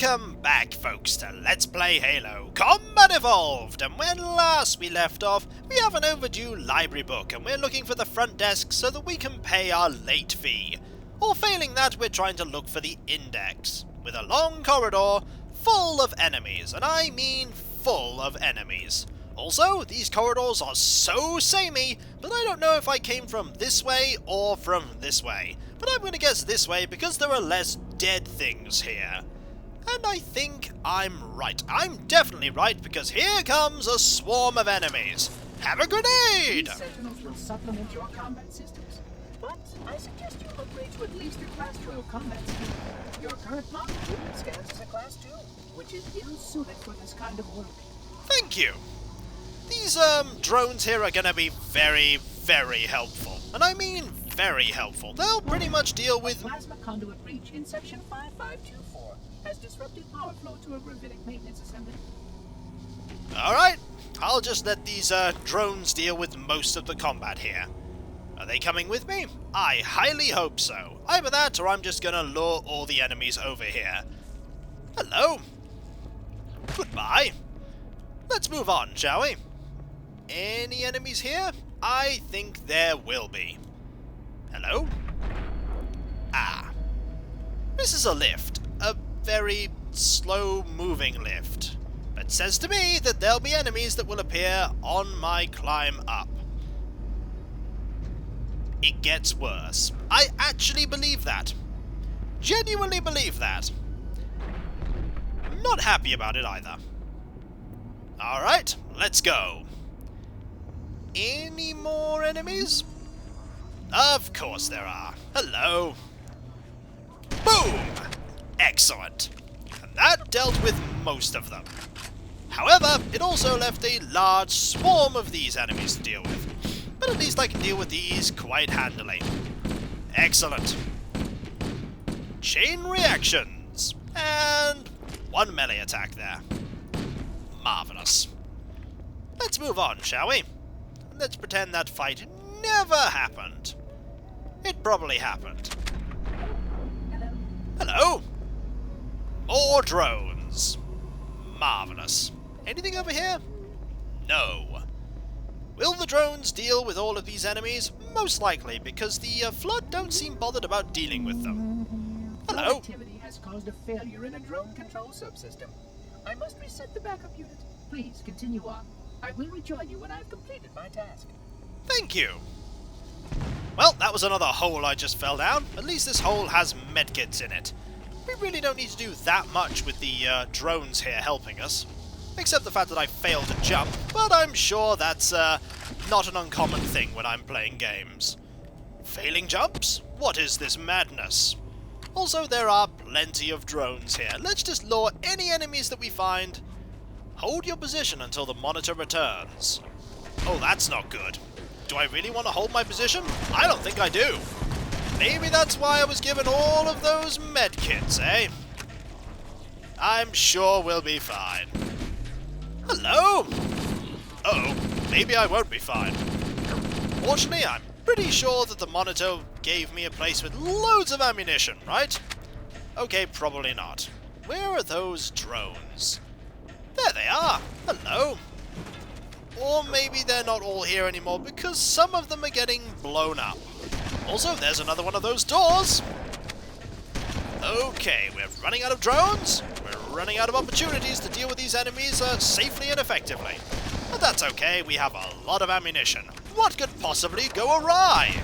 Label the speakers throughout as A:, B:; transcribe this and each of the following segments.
A: Welcome back, folks, to Let's Play Halo Combat Evolved, and when last we left off, we have an overdue library book, and we're looking for the front desk so that we can pay our late fee. Or failing that, we're trying to look for the index, with a long corridor full of enemies, and I mean full of enemies. Also, these corridors are so samey, but I don't know if I came from this way or from this way. But I'm going to guess this way because there are less dead things here. And I think I'm right. I'm definitely right because here comes a swarm of enemies. Have a grenade!
B: These sentinels will supplement your combat systems, but I suggest you upgrade to at least a Class 12 combat skill. Your current model unit scans as a Class 2, which is ill-suited for this kind of work.
A: Thank you. These drones here are going to be very, very helpful. And I mean very helpful. They'll pretty much deal with...
B: Plasma conduit breach in section 5524 has disrupted power flow to a gravitic maintenance assembly.
A: Alright, I'll just let these drones deal with most of the combat here. Are they coming with me? I highly hope so. Either that or I'm just going to lure all the enemies over here. Hello. Goodbye. Let's move on, shall we? Any enemies here? I think there will be. Hello? Ah. This is a lift. A very slow-moving lift. But says to me that there'll be enemies that will appear on my climb up. It gets worse. I actually believe that. Genuinely believe that. Not happy about it either. Alright, let's go. Any more enemies? Of course there are. Hello. Boom! Excellent. And that dealt with most of them. However, it also left a large swarm of these enemies to deal with. But at least I can deal with these quite handily. Excellent. Chain reactions. And one melee attack there. Marvelous. Let's move on, shall we? Let's pretend that fight never happened. It probably happened. Hello? More drones. Marvelous. Anything over here? No. Will the drones deal with all of these enemies? Most likely, because the Flood don't seem bothered about dealing with them. Hello?
B: Activity has caused a failure in a drone control subsystem. I must reset the backup unit. Please continue on. I will rejoin you when I've completed my task.
A: Thank you. Well, that was another hole I just fell down. At least this hole has medkits in it. We really don't need to do that much with the drones here helping us. Except the fact that I failed to jump, but I'm sure that's not an uncommon thing when I'm playing games. Failing jumps? What is this madness? Also, there are plenty of drones here. Let's just lure any enemies that we find. Hold your position until the monitor returns. Oh, that's not good. Do I really want to hold my position? I don't think I do. Maybe that's why I was given all of those medkits, eh? I'm sure we'll be fine. Hello? Uh-oh, maybe I won't be fine. Fortunately, I'm pretty sure that the monitor gave me a place with loads of ammunition, right? Okay, probably not. Where are those drones? There they are! Hello! Or maybe they're not all here anymore because some of them are getting blown up. Also, there's another one of those doors! Okay, we're running out of drones. We're running out of opportunities to deal with these enemies safely and effectively. But that's okay, we have a lot of ammunition. What could possibly go awry?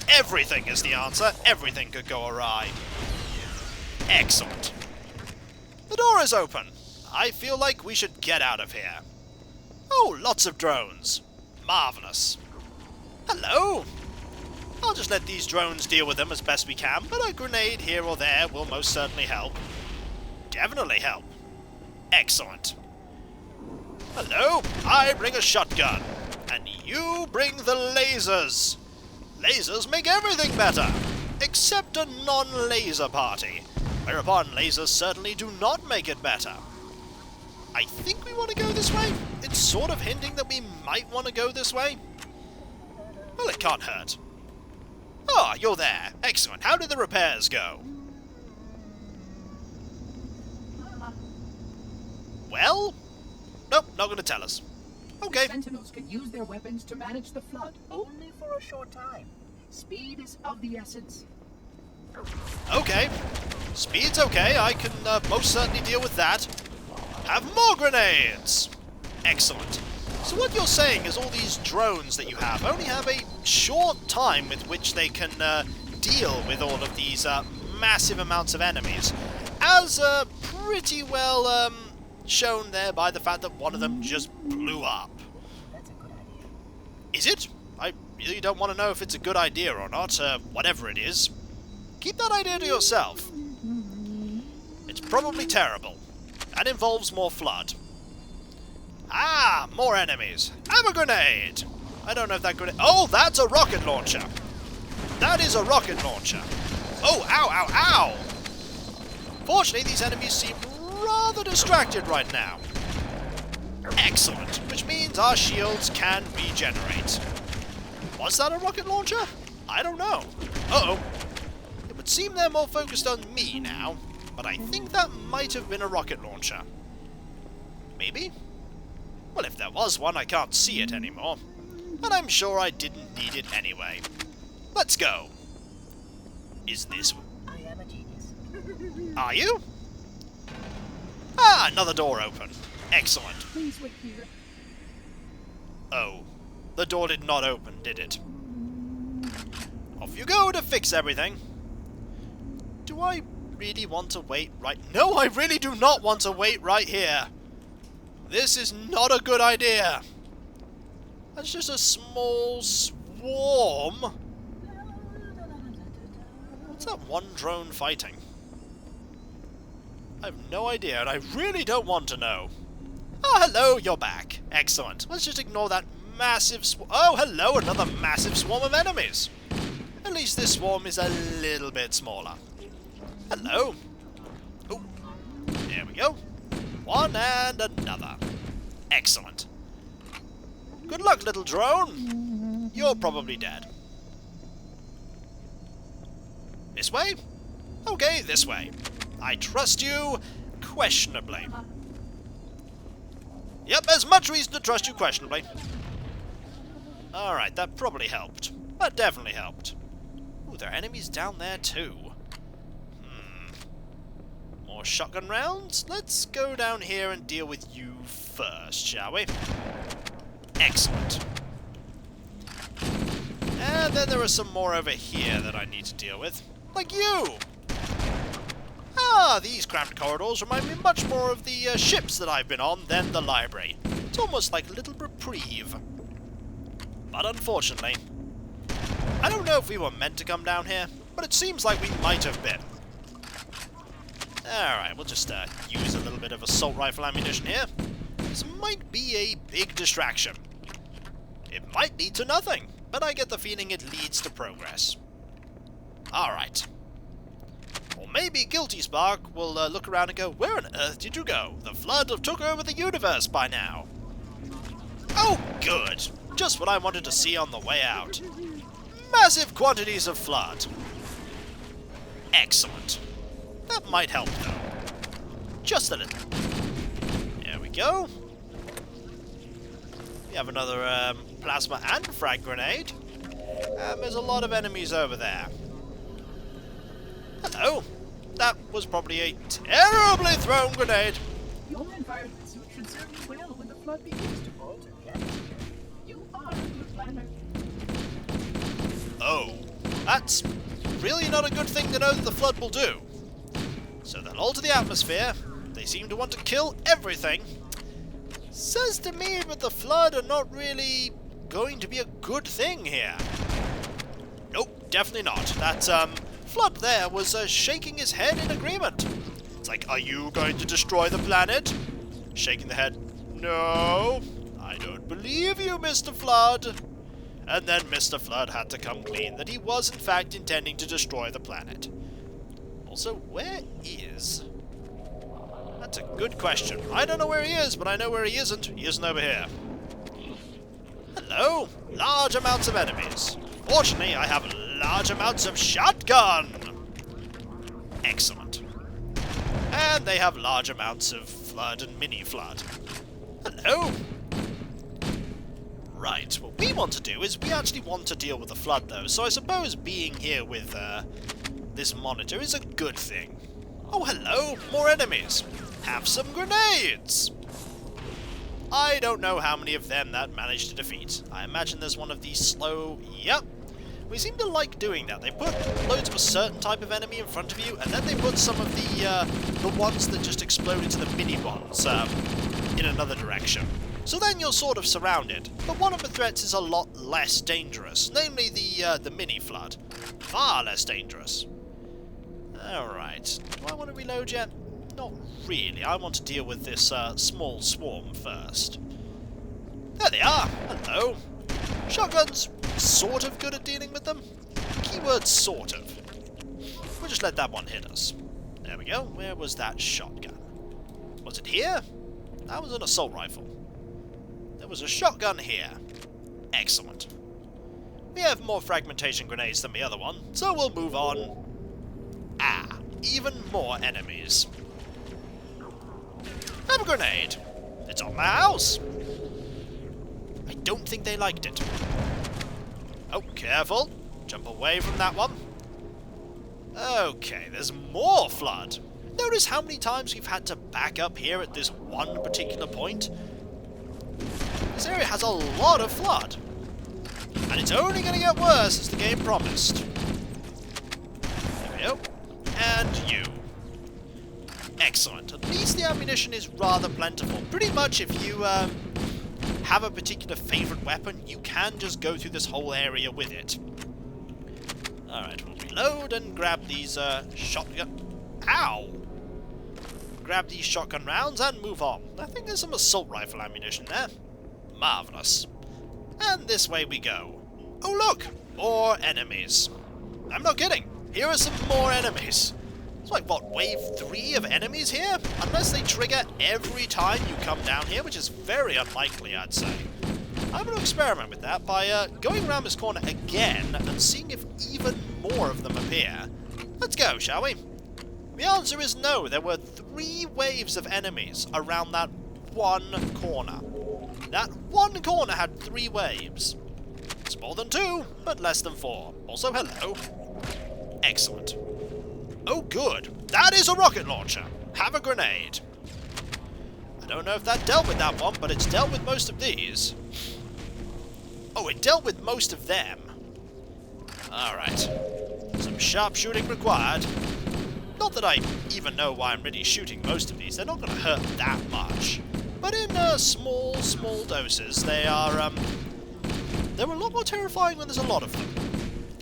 A: Everything is the answer. Everything could go awry. Excellent. The door is open. I feel like we should get out of here. Oh, lots of drones. Marvelous. Hello? I'll just let these drones deal with them as best we can, but a grenade here or there will most certainly help. Definitely help. Excellent. Hello? I bring a shotgun. And you bring the lasers. Lasers make everything better. Except a non-laser party. Whereupon lasers certainly do not make it better. I think we want to go this way. It's sort of hinting that we might want to go this way. Well, it can't hurt. Oh, you're there. Excellent. How did the repairs go? not gonna tell us. Okay.
B: Sentinels can use their weapons to manage the flood only for a short time. Speed is of the essence.
A: Okay. Speed's okay. I can most certainly deal with that. Have more grenades! Excellent. So what you're saying is all these drones that you have only have a short time with which they can deal with all of these massive amounts of enemies. As pretty well shown there by the fact that one of them just blew up.
B: That's a good idea.
A: Is it? I really don't want to know if it's a good idea or not. Whatever it is, keep that idea to yourself. It's probably terrible. That involves more flood. Ah, more enemies. Have a grenade! I don't know if that grenade... Oh, that's a rocket launcher! That is a rocket launcher. Oh, ow, ow, ow! Fortunately, these enemies seem rather distracted right now. Excellent, which means our shields can regenerate. Was that a rocket launcher? I don't know. Uh-oh. It would seem they're more focused on me now, but I think that might have been a rocket launcher. Maybe? Well, if there was one, I can't see it anymore. And I'm sure I didn't need it anyway. Let's go. Is this...
B: I am a genius.
A: Are you? Ah, another door open. Excellent.
B: Please wait here.
A: Oh, the door did not open, did it? Off you go to fix everything. Do I really want to wait right... No, I really do not want to wait right here. This is not a good idea. That's just a small swarm. What's that one drone fighting? I have no idea, and I really don't want to know. Oh, hello, you're back. Excellent. Let's just ignore that massive swarm. Oh, hello, another massive swarm of enemies. At least this swarm is a little bit smaller. Hello. Oh, there we go. One and another. Excellent. Good luck, little drone. You're probably dead. This way? Okay, this way. I trust you questionably. Yep, there's much reason to trust you questionably. Alright, that probably helped. That definitely helped. Ooh, there are enemies down there too. More shotgun rounds? Let's go down here and deal with you first, shall we? Excellent. And then there are some more over here that I need to deal with. Like you! Ah, these cramped corridors remind me much more of the ships that I've been on than the library. It's almost like a little reprieve. But unfortunately, I don't know if we were meant to come down here, but it seems like we might have been. Alright, we'll just use a little bit of assault rifle ammunition here. This might be a big distraction. It might lead to nothing, but I get the feeling it leads to progress. Alright. Or maybe Guilty Spark will look around and go, where on earth did you go? The flood have took over the universe by now. Oh, good. Just what I wanted to see on the way out. Massive quantities of flood. Excellent. That might help, though. Just a little. There we go. We have another plasma and frag grenade. And there's a lot of enemies over there. Hello. That was probably a terribly thrown grenade.
B: Your environment suit should serve you well when the flood begins to alter the atmosphere. You are a good planner.
A: Oh, that's really not a good thing to know that the flood will do. So they'll alter the atmosphere. They seem to want to kill everything. Says to me that the flood are not really going to be a good thing here. Nope, definitely not. That flood there was shaking his head in agreement. It's like, are you going to destroy the planet? Shaking the head, no, I don't believe you, Mr. Flood. And then Mr. Flood had to come clean that he was in fact intending to destroy the planet. Also, where is... That's a good question. I don't know where he is, but I know where he isn't. He isn't over here. Hello! Large amounts of enemies. Fortunately, I have large amounts of shotgun! Excellent. And they have large amounts of flood and mini-flood. Hello! Right, what we want to do is we actually want to deal with the flood, though, so I suppose being here with this monitor is a good thing. Oh, hello! More enemies! Have some grenades! I don't know how many of them that managed to defeat. I imagine there's one of these slow... Yep. We seem to like doing that. They put loads of a certain type of enemy in front of you, and then they put some of the ones that just explode into the mini ones in another direction. So then you're sort of surrounded. But one of the threats is a lot less dangerous, namely the mini flood. Far less dangerous. Alright. Do I want to reload yet? Not really. I want to deal with this small swarm first. There they are! Hello! Shotguns sort of good at dealing with them. Keyword sort of. We'll just let that one hit us. There we go. Where was that shotgun? Was it here? That was an assault rifle. There was a shotgun here. Excellent. We have more fragmentation grenades than the other one, so we'll move on. Ah, even more enemies. Have a grenade. It's on my house. I don't think they liked it. Oh, careful. Jump away from that one. Okay, there's more flood. Notice how many times we've had to back up here at this one particular point. This area has a lot of flood. And it's only going to get worse as the game promised. There we go. And you. Excellent. At least the ammunition is rather plentiful. Pretty much if you have a particular favourite weapon, you can just go through this whole area with it. Alright, we'll reload and grab these shotgun... Ow! Grab these shotgun rounds and move on. I think there's some assault rifle ammunition there. Marvellous. And this way we go. Oh look! More enemies. I'm not kidding. Here are some more enemies. It's like, what, wave 3 of enemies here? Unless they trigger every time you come down here, which is very unlikely, I'd say. I'm going to experiment with that by going around this corner again and seeing if even more of them appear. Let's go, shall we? The answer is no. There were 3 waves of enemies around that one corner. That one corner had 3 waves. It's more than 2, but less than 4. Also, hello. Excellent. Oh, good. That is a rocket launcher. Have a grenade. I don't know if that dealt with that one, but it's dealt with most of these. Oh, it dealt with most of them. Alright. Some sharpshooting required. Not that I even know why I'm really shooting most of these. They're not going to hurt that much. But in small doses, they are, they're a lot more terrifying when there's a lot of them.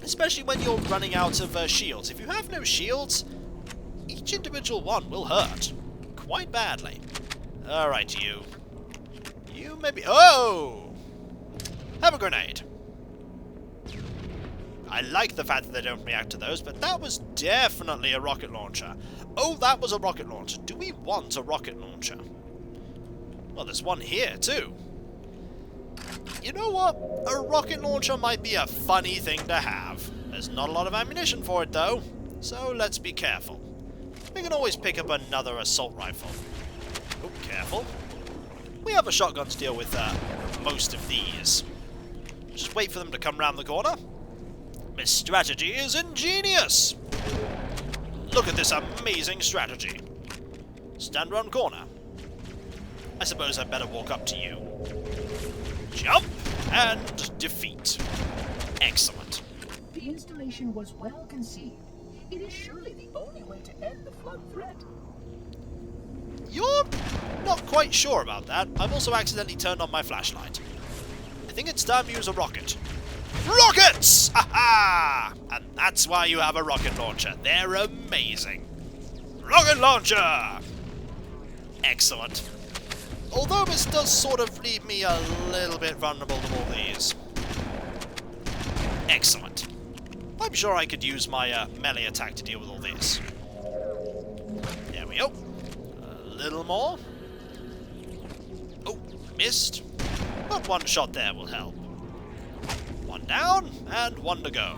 A: Especially when you're running out of shields. If you have no shields, each individual one will hurt. Quite badly. Alright, you. You maybe... Oh! Have a grenade. I like the fact that they don't react to those, but that was definitely a rocket launcher. Oh, that was a rocket launcher. Do we want a rocket launcher? Well, there's one here, too. You know what? A rocket launcher might be a funny thing to have. There's not a lot of ammunition for it, though, so let's be careful. We can always pick up another assault rifle. Oh, careful. We have a shotgun to deal with most of these. Just wait for them to come round the corner. This strategy is ingenious! Look at this amazing strategy. Stand round corner. I suppose I'd better walk up to you. Jump and defeat. Excellent.
B: The installation was well conceived. It is surely the only way to end the flood threat.
A: You're not quite sure about that. I've also accidentally turned on my flashlight. I think it's time to use a rocket. Rockets! Aha! And that's why you have a rocket launcher. They're amazing. Rocket launcher! Excellent. Although this does sort of leave me a little bit vulnerable to all these. Excellent. I'm sure I could use my melee attack to deal with all this. There we go. A little more. Oh, missed. But one shot there will help. One down, and one to go.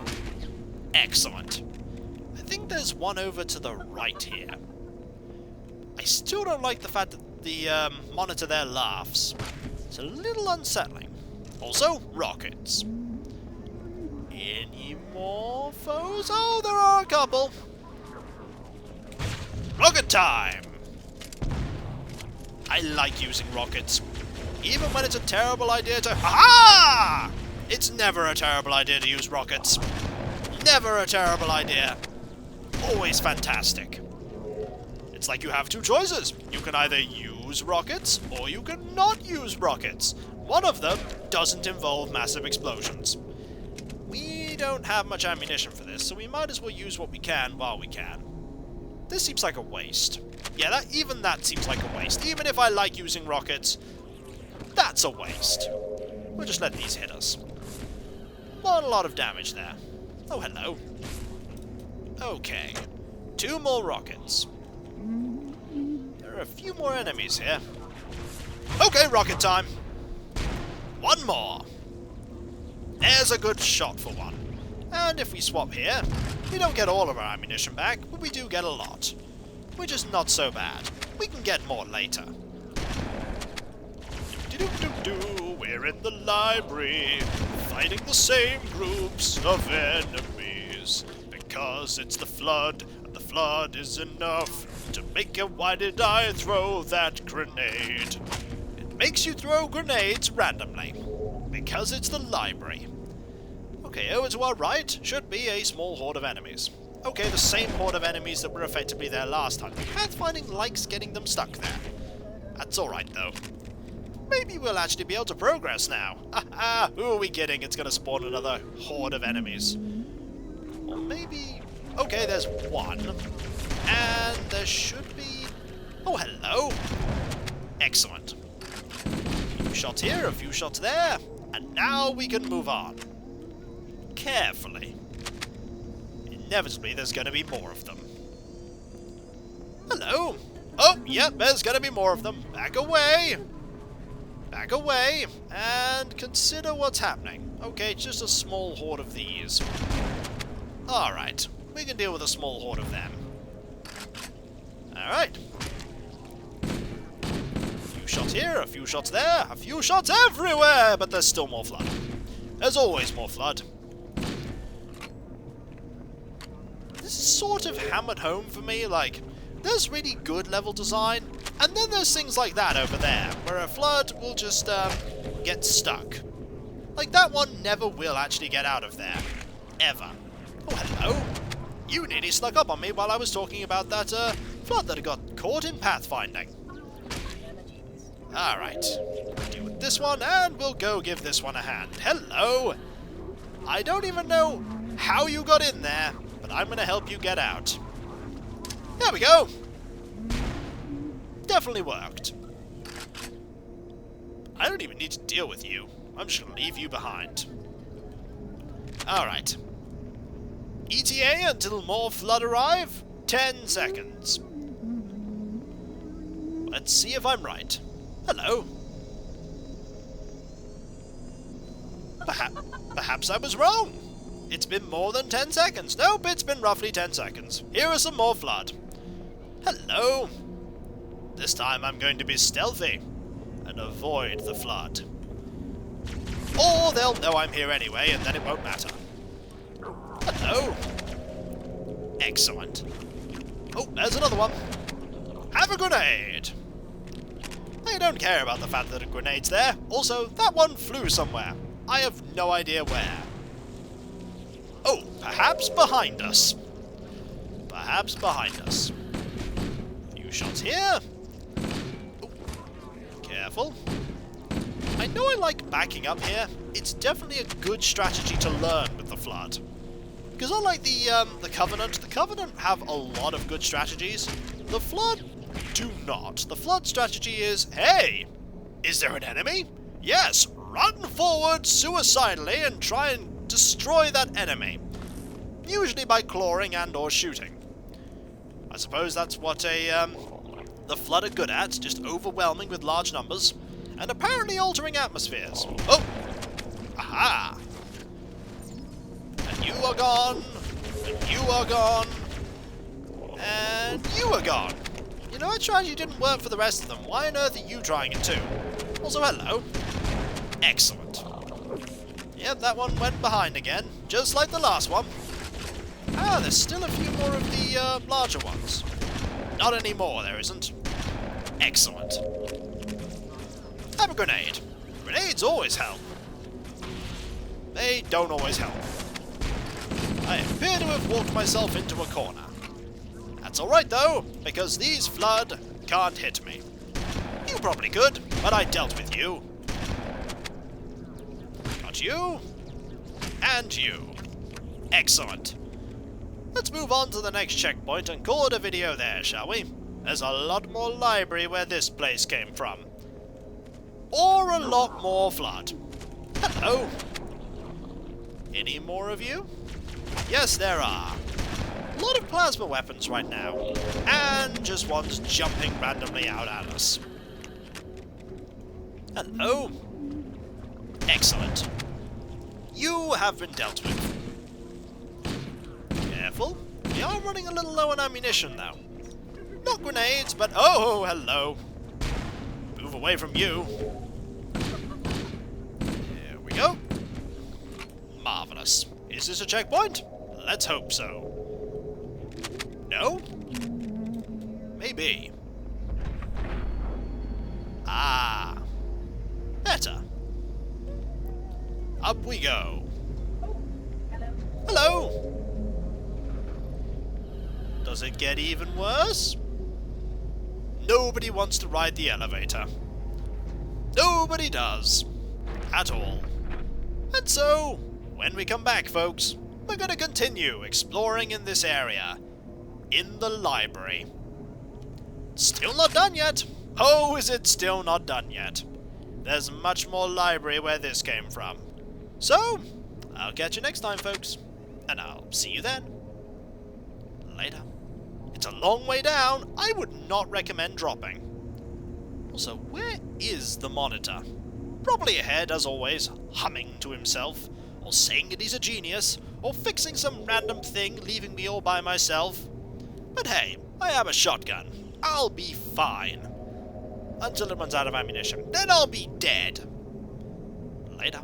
A: Excellent. I think there's one over to the right here. I still don't like the fact that the monitor there laughs. It's a little unsettling. Also, rockets. Any more foes? Oh, there are a couple. Rocket time! I like using rockets. Even when it's a terrible idea to... Aha! It's never a terrible idea to use rockets. Never a terrible idea. Always fantastic. It's like you have two choices. You can either use rockets, or you can not use rockets. One of them doesn't involve massive explosions. We don't have much ammunition for this, so we might as well use what we can while we can. This seems like a waste. Yeah, even that seems like a waste. Even if I like using rockets, that's a waste. We'll just let these hit us. Not a lot of damage there. Oh, hello. Okay. 2 more rockets. There are a few more enemies here. Okay, rocket time. 1 more. There's a good shot for one. And if we swap here, we don't get all of our ammunition back, but we do get a lot. Which is not so bad. We can get more later. We're in the library, fighting the same groups of enemies. Because it's the flood, and the flood is enough to make a why did I throw that grenade? It makes you throw grenades randomly. Because it's the library. Okay, over to our right should be a small horde of enemies. Okay, the same horde of enemies that were effectively there last time. Pathfinding likes getting them stuck there. That's alright though. Maybe we'll actually be able to progress now. Haha, who are we kidding? It's gonna spawn another horde of enemies. Or maybe... Okay, there's one. And there should be... Oh, hello. Excellent. A few shots here, a few shots there. And now we can move on. Carefully. Inevitably, there's going to be more of them. Hello! Oh, yep, there's going to be more of them. Back away! Back away, and consider what's happening. Okay, just a small horde of these. Alright, we can deal with a small horde of them. Alright. A few shots here, a few shots there, a few shots everywhere, but there's still more flood. There's always more flood. This is sort of hammered home for me, like, there's really good level design, and then there's things like that over there, where a flood will just, get stuck. Like, that one never will actually get out of there. Ever. Oh, hello. You nearly snuck up on me while I was talking about that, flood that got caught in pathfinding. Alright. Deal with this one, and we'll go give this one a hand. Hello! I don't even know how you got in there, but I'm going to help you get out. There we go! Definitely worked. I don't even need to deal with you. I'm just going to leave you behind. Alright. ETA until more flood arrive? 10 seconds. Let's see if I'm right. Hello. Perhaps I was wrong. It's been more than 10 seconds. Nope, it's been roughly 10 seconds. Here is some more flood. Hello. This time I'm going to be stealthy and avoid the flood. Or they'll know I'm here anyway, and then it won't matter. Hello. Excellent. Oh, there's another one. Have a grenade. I don't care about the fact that a grenade's there. Also, that one flew somewhere. I have no idea where. Oh, perhaps behind us. Perhaps behind us. A few shots here. Oh, careful. I know I like backing up here. It's definitely a good strategy to learn with the Flood. Because unlike the Covenant have a lot of good strategies. The Flood do not. The Flood strategy is, hey, is there an enemy? Yes, run forward suicidally and try and destroy that enemy. Usually by clawing and or shooting. I suppose that's what the Flood are good at, just overwhelming with large numbers, and apparently altering atmospheres. Oh! Aha! And you are gone, and you are gone, and you are gone. You know, that strategy didn't work for the rest of them. Why on earth are you trying it too? Also, hello. Excellent. Yep, that one went behind again, just like the last one. Ah, there's still a few more of the larger ones. Not anymore, there isn't. Excellent. Have a grenade. Grenades always help. They don't always help. I appear to have walked myself into a corner. That's alright though, because these Flood can't hit me. You probably could, but I dealt with you. Got you. And you. Excellent. Let's move on to the next checkpoint and call it a video there, shall we? There's a lot more library where this place came from. Or a lot more Flood. Hello. Any more of you? Yes, there are. A lot of plasma weapons right now. And just ones jumping randomly out at us. Hello. Excellent. You have been dealt with. Careful. We are running a little low on ammunition though. Not grenades, but oh, hello. Move away from you. Here we go. Marvelous. Is this a checkpoint? Let's hope so. No? Maybe. Ah. Better. Up we go. Hello. Does it get even worse? Nobody wants to ride the elevator. Nobody does. At all. And so, when we come back, folks, we're going to continue exploring in this area. In the library. Still not done yet. Oh, is it still not done yet? There's much more library where this came from. So, I'll catch you next time, folks. And I'll see you then. Later. It's a long way down. I would not recommend dropping. Also, where is the monitor? Probably ahead, as always, humming to himself, or saying that he's a genius, or fixing some random thing, leaving me all by myself. But hey, I have a shotgun. I'll be fine. Until it runs out of ammunition. Then I'll be dead. Later.